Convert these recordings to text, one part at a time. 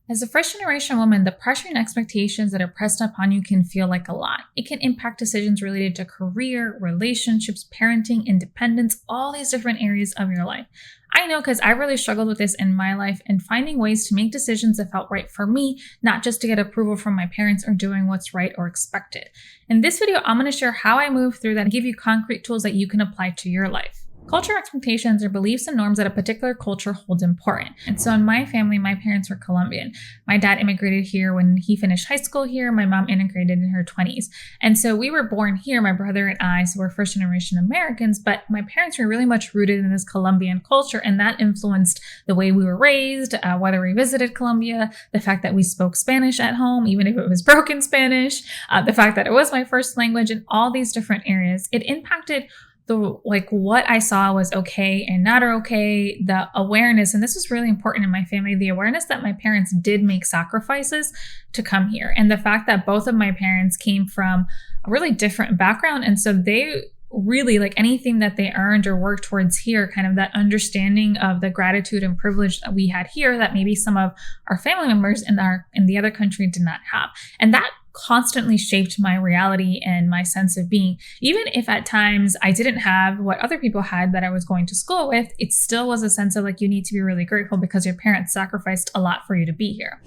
As a first generation woman, the pressure and expectations that are pressed upon you can feel like a lot. It can impact decisions related to career, relationships, parenting, independence, all these different areas of your life. I know because I really struggled with this in my life and finding ways to make decisions that felt right for me, not just to get approval from my parents or doing what's right or expected. In this video, I'm going to share how I moved through that and give you concrete tools that you can apply to your life. Cultural expectations are beliefs and norms that a particular culture holds important. And so in my family, my parents were Colombian. My dad immigrated here when he finished high school here. My mom immigrated in her 20s. And so we were born here, my brother and I, so we're first generation Americans, but my parents were really much rooted in this Colombian culture, and that influenced the way we were raised, whether we visited Colombia, the fact that we spoke Spanish at home, even if it was broken Spanish, the fact that it was my first language, in all these different areas. It impacted what I saw was okay and not okay, the awareness, and this was really important in my family, the awareness that my parents did make sacrifices to come here. And the fact that both of my parents came from a really different background. And so they really, like, anything that they earned or worked towards here, kind of that understanding of the gratitude and privilege that we had here that maybe some of our family members in the other country did not have. And that constantly shaped my reality and my sense of being. Even if at times I didn't have what other people had that I was going to school with, it still was a sense of like, you need to be really grateful because your parents sacrificed a lot for you to be here.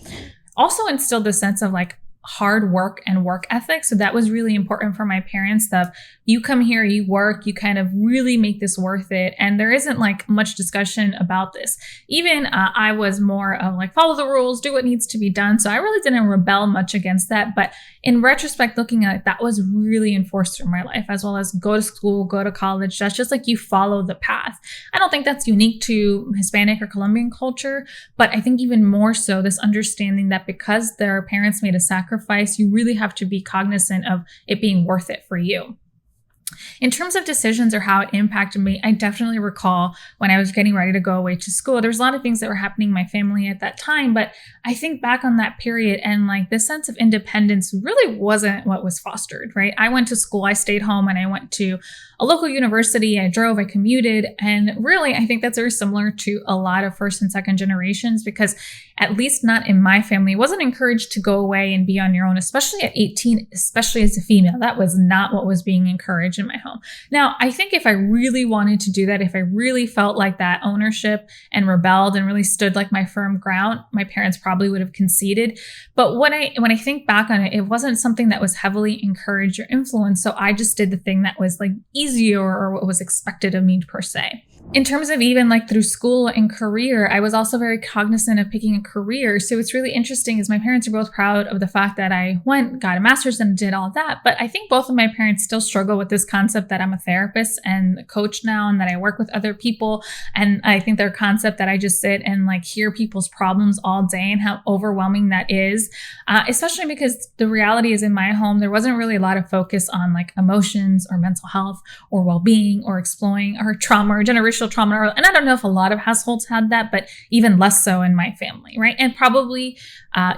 Also instilled the sense of like hard work and work ethic. So that was really important for my parents, that you come here, you work, you kind of really make this worth it. And there isn't like much discussion about this. Even I was more of like, follow the rules, do what needs to be done. So I really didn't rebel much against that. But in retrospect, looking at it, that was really enforced through my life, as well as go to school, go to college. That's just like you follow the path. I don't think that's unique to Hispanic or Colombian culture, but I think even more so this understanding that because their parents made a sacrifice, you really have to be cognizant of it being worth it for you. In terms of decisions or how it impacted me, I definitely recall when I was getting ready to go away to school, there was a lot of things that were happening in my family at that time, but I think back on that period and like this sense of independence really wasn't what was fostered, right? I went to school, I stayed home, and I went to a local university. I drove, I commuted, and really I think that's very similar to a lot of first and second generations, because at least not in my family, wasn't encouraged to go away and be on your own, especially at 18, especially as a female. That was not what was being encouraged in my home. Now, I think if I really wanted to do that, if I really felt like that ownership and rebelled and really stood like my firm ground, my parents probably would have conceded. But when I think back on it, it wasn't something that was heavily encouraged or influenced. So I just did the thing that was like easier or what was expected of me per se. In terms of even like through school and career, I was also very cognizant of picking a career. So what's really interesting is my parents are both proud of the fact that I got a master's and did all that. But I think both of my parents still struggle with this concept that I'm a therapist and a coach now, and that I work with other people. And I think their concept that I just sit and like hear people's problems all day and how overwhelming that is, especially because the reality is in my home, there wasn't really a lot of focus on like emotions or mental health or well-being or exploring our trauma or generational trauma. And I don't know if a lot of households had that, but even less so in my family, right? And probably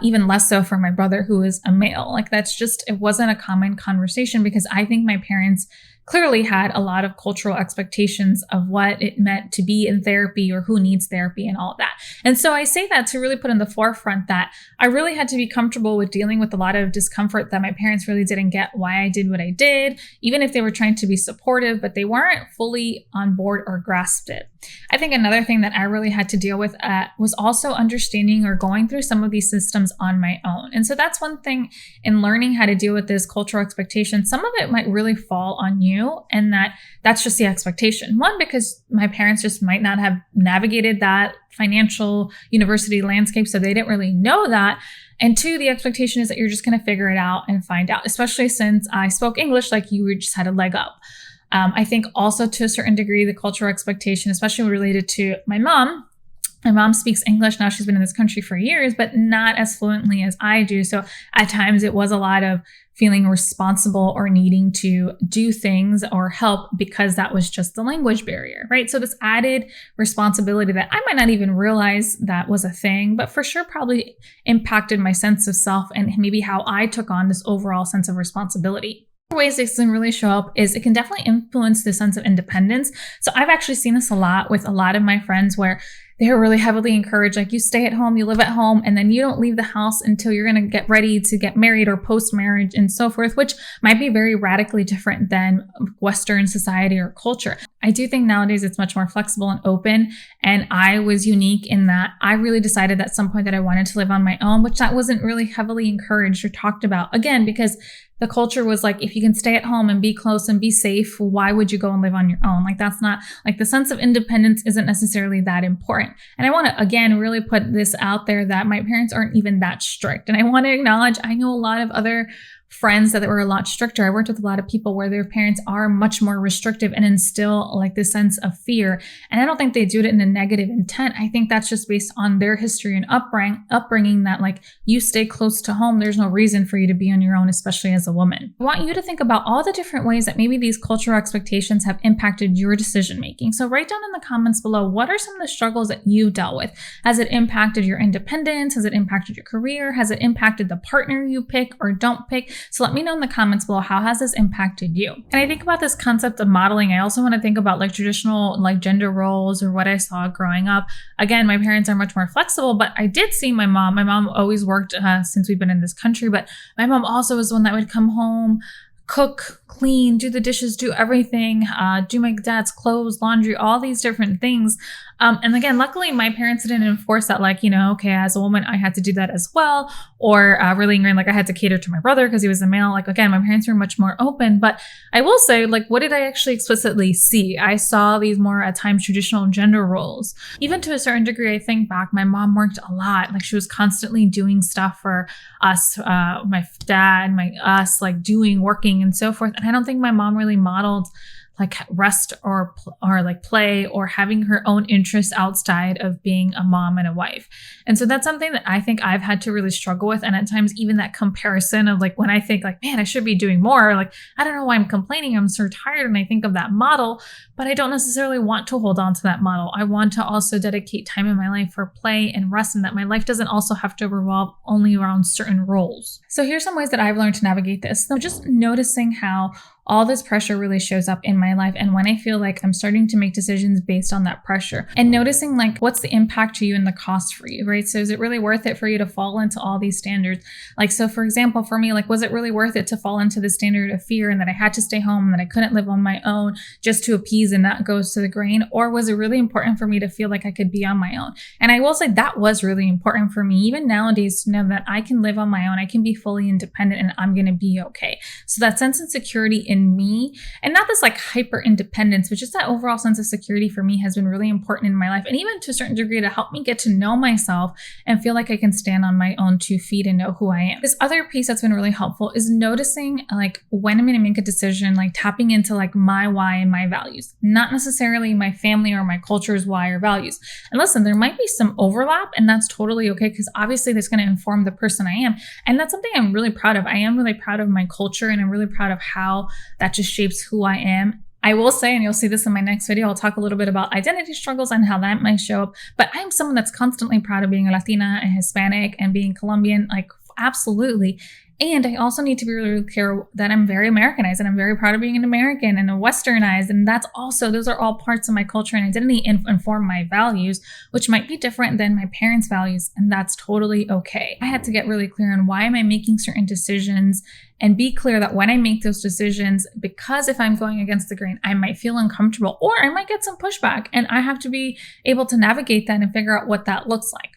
even less so for my brother, who is a male. Like that's just, it wasn't a common conversation, because I think my parents clearly had a lot of cultural expectations of what it meant to be in therapy or who needs therapy and all of that. And so I say that to really put in the forefront that I really had to be comfortable with dealing with a lot of discomfort that my parents really didn't get why I did what I did, even if they were trying to be supportive, but they weren't fully on board or grasped it. I think another thing that I really had to deal with was also understanding or going through some of these systems on my own. And so that's one thing in learning how to deal with this cultural expectation. Some of it might really fall on you, and that's just the expectation. One, because my parents just might not have navigated that financial university landscape, so they didn't really know that. And two, the expectation is that you're just going to figure it out and find out, especially since I spoke English, like you just had a leg up. I think also to a certain degree, the cultural expectation, especially related to my mom. My mom speaks English now. She's been in this country for years, but not as fluently as I do. So at times it was a lot of feeling responsible or needing to do things or help because that was just the language barrier, right? So this added responsibility that I might not even realize that was a thing, but for sure probably impacted my sense of self and maybe how I took on this overall sense of responsibility. Ways this can really show up is it can definitely influence the sense of independence. So I've actually seen this a lot with a lot of my friends where they were really heavily encouraged, like, you stay at home, you live at home, and then you don't leave the house until you're going to get ready to get married or post-marriage and so forth, which might be very radically different than Western society or culture. I do think nowadays it's much more flexible and open. And I was unique in that I really decided at some point that I wanted to live on my own, which that wasn't really heavily encouraged or talked about. Again, because the culture was like, if you can stay at home and be close and be safe, why would you go and live on your own? Like, that's not, like, the sense of independence isn't necessarily that important. And I want to, again, really put this out there that my parents aren't even that strict. And I want to acknowledge, I know a lot of other friends that were a lot stricter. I worked with a lot of people where their parents are much more restrictive and instill like this sense of fear. And I don't think they do it in a negative intent. I think that's just based on their history and upbringing that, like, you stay close to home. There's no reason for you to be on your own, especially as a woman. I want you to think about all the different ways that maybe these cultural expectations have impacted your decision making. So write down in the comments below, what are some of the struggles that you've dealt with? Has it impacted your independence? Has it impacted your career? Has it impacted the partner you pick or don't pick? So let me know in the comments below, how has this impacted you? And I think about this concept of modeling. I also want to think about like traditional like gender roles or what I saw growing up. Again, my parents are much more flexible, but I did see my mom. My mom always worked since we've been in this country, but my mom also was one that would come home, cook, clean, do the dishes, do everything, do my dad's clothes, laundry, all these different things. And again, luckily my parents didn't enforce that, like, okay, as a woman, I had to do that as well. Or really ingrained, like I had to cater to my brother because he was a male. Like, again, my parents were much more open, but I will say, like, what did I actually explicitly see? I saw these more at times traditional gender roles. Even to a certain degree, I think back, my mom worked a lot. Like, she was constantly doing stuff for us, my dad, us, like working and so forth. And I don't think my mom really modeled like rest or like play or having her own interests outside of being a mom and a wife. And so that's something that I think I've had to really struggle with. And at times, even that comparison of like, when I think like, man, I should be doing more, like, I don't know why I'm complaining. I'm so tired. And I think of that model, but I don't necessarily want to hold on to that model. I want to also dedicate time in my life for play and rest, and that my life doesn't also have to revolve only around certain roles. So here's some ways that I've learned to navigate this. So just noticing how all this pressure really shows up in my life, and when I feel like I'm starting to make decisions based on that pressure, and noticing like, what's the impact to you and the cost for you, right? So is it really worth it for you to fall into all these standards? Like, so for example, for me, like, was it really worth it to fall into the standard of fear and that I had to stay home and that I couldn't live on my own just to appease and that goes to the grain? Or was it really important for me to feel like I could be on my own? And I will say that was really important for me, even nowadays, to know that I can live on my own, I can be fully independent, and I'm going to be okay. So that sense of security in me, and not this like hyper independence, but just that overall sense of security for me has been really important in my life, and even to a certain degree to help me get to know myself and feel like I can stand on my own 2 feet and know who I am. This other piece that's been really helpful is noticing like when I'm going to make a decision, like tapping into like my why and my values, not necessarily my family or my culture's why or values. And listen, there might be some overlap, and that's totally okay, because obviously that's going to inform the person I am. And that's something I'm really proud of. I am really proud of my culture, and I'm really proud of how that just shapes who I am. I will say, and you'll see this in my next video, I'll talk a little bit about identity struggles and how that might show up, but I'm someone that's constantly proud of being a Latina and Hispanic and being Colombian, like, absolutely. And I also need to be really clear that I'm very Americanized, and I'm very proud of being an American and a Westernized. And that's also, those are all parts of my culture and identity and inform my values, which might be different than my parents' values. And that's totally okay. I had to get really clear on why am I making certain decisions, and be clear that when I make those decisions, because if I'm going against the grain, I might feel uncomfortable or I might get some pushback, and I have to be able to navigate that and figure out what that looks like.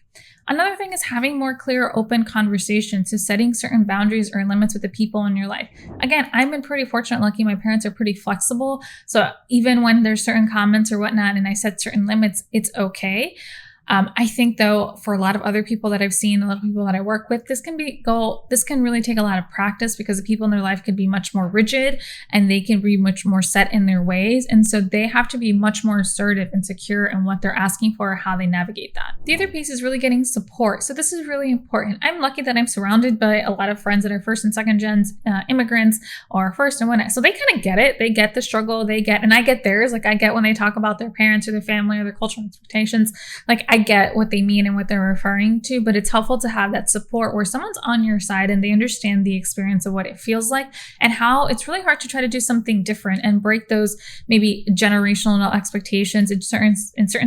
Another thing is having more clear, open conversations, so setting certain boundaries or limits with the people in your life. Again, I've been pretty fortunate, lucky. My parents are pretty flexible. So even when there's certain comments or whatnot and I set certain limits, it's okay. I think though, for a lot of other people that I've seen, a lot of people that I work with, this can really take a lot of practice, because the people in their life could be much more rigid and they can be much more set in their ways. And so they have to be much more assertive and secure in what they're asking for or how they navigate that. The other piece is really getting support. So this is really important. I'm lucky that I'm surrounded by a lot of friends that are first and second gens immigrants or first and whatnot. So they kind of get it. They get the struggle, and I get theirs. Like, I get when they talk about their parents or their family or their cultural expectations. Like, I get what they mean and what they're referring to, but it's helpful to have that support where someone's on your side and they understand the experience of what it feels like and how it's really hard to try to do something different and break those maybe generational expectations in certain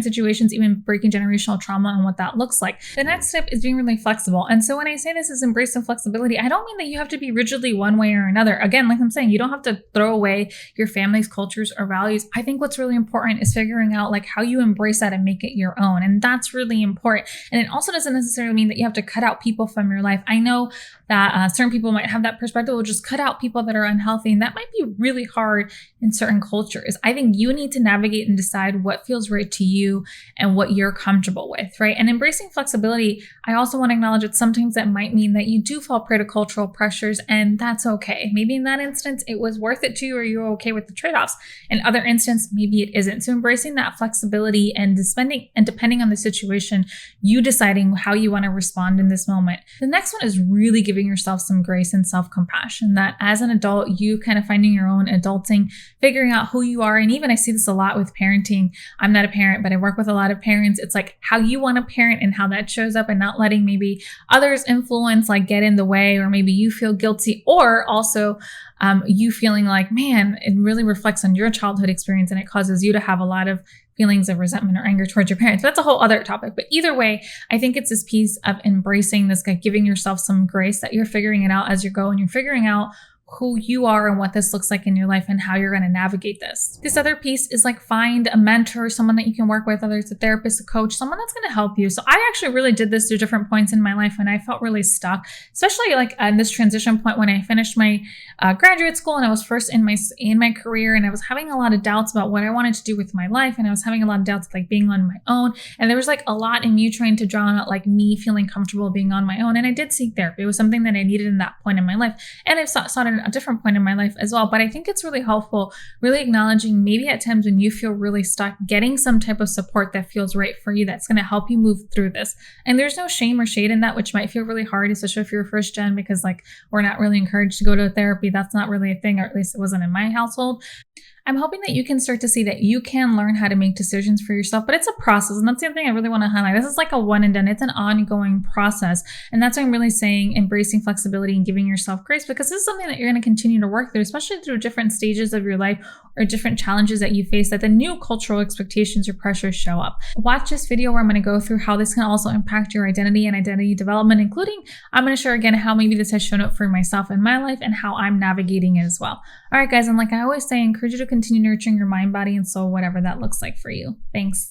situations, even breaking generational trauma and what that looks like. The next step is being really flexible. And so when I say this is embracing flexibility, I don't mean that you have to be rigidly one way or another. Again, like I'm saying, you don't have to throw away your family's cultures or values. I think what's really important is figuring out like how you embrace that and make it your own. And that's really important. And it also doesn't necessarily mean that you have to cut out people from your life. I know that certain people might have that perspective, will just cut out people that are unhealthy. And that might be really hard in certain cultures. I think you need to navigate and decide what feels right to you and what you're comfortable with, right? And embracing flexibility, I also want to acknowledge that sometimes that might mean that you do fall prey to cultural pressures, and that's okay. Maybe in that instance, it was worth it to you, or you're okay with the trade-offs. In other instances, maybe it isn't. So embracing that flexibility and depending on the situation, you deciding how you want to respond in this moment. The next one is really giving yourself some grace and self-compassion, that as an adult, you kind of finding your own adulting, figuring out who you are. And even I see this a lot with parenting. I'm not a parent, but I work with a lot of parents. It's like how you want to parent and how that shows up, and not letting maybe others influence like get in the way, or maybe you feel guilty, or also you feeling like, man, it really reflects on your childhood experience and it causes you to have a lot of feelings of resentment or anger towards your parents. That's a whole other topic. But either way, I think it's this piece of embracing this, like giving yourself some grace, that you're figuring it out as you go and you're figuring out who you are and what this looks like in your life and how you're going to navigate this. This other piece is like find a mentor, someone that you can work with, whether it's a therapist, a coach, someone that's going to help you. So I actually really did this through different points in my life when I felt really stuck, especially like in this transition point when I finished my graduate school and I was first in my career, and I was having a lot of doubts about what I wanted to do with my life, and I was having a lot of doubts like being on my own, and there was like a lot in me trying to drown out like me feeling comfortable being on my own. And I did seek therapy. It was something that I needed in that point in my life, and I've sought it a different point in my life as well. But I think it's really helpful, really acknowledging maybe at times when you feel really stuck, getting some type of support that feels right for you, that's going to help you move through this. And there's no shame or shade in that, which might feel really hard, especially if you're first gen, because like we're not really encouraged to go to therapy. That's not really a thing, or at least it wasn't in my household. I'm hoping that you can start to see that you can learn how to make decisions for yourself, but it's a process. And that's the other thing I really want to highlight. This is like a one and done. It's an ongoing process. And that's why I'm really saying embracing flexibility and giving yourself grace, because this is something that you're going to continue to work through, especially through different stages of your life or different challenges that you face, that the new cultural expectations or pressures show up. Watch this video where I'm going to go through how this can also impact your identity and identity development, including I'm going to share again how maybe this has shown up for myself in my life and how I'm navigating it as well. All right, guys. And like I always say, I encourage you to continue nurturing your mind, body, and soul, whatever that looks like for you. Thanks.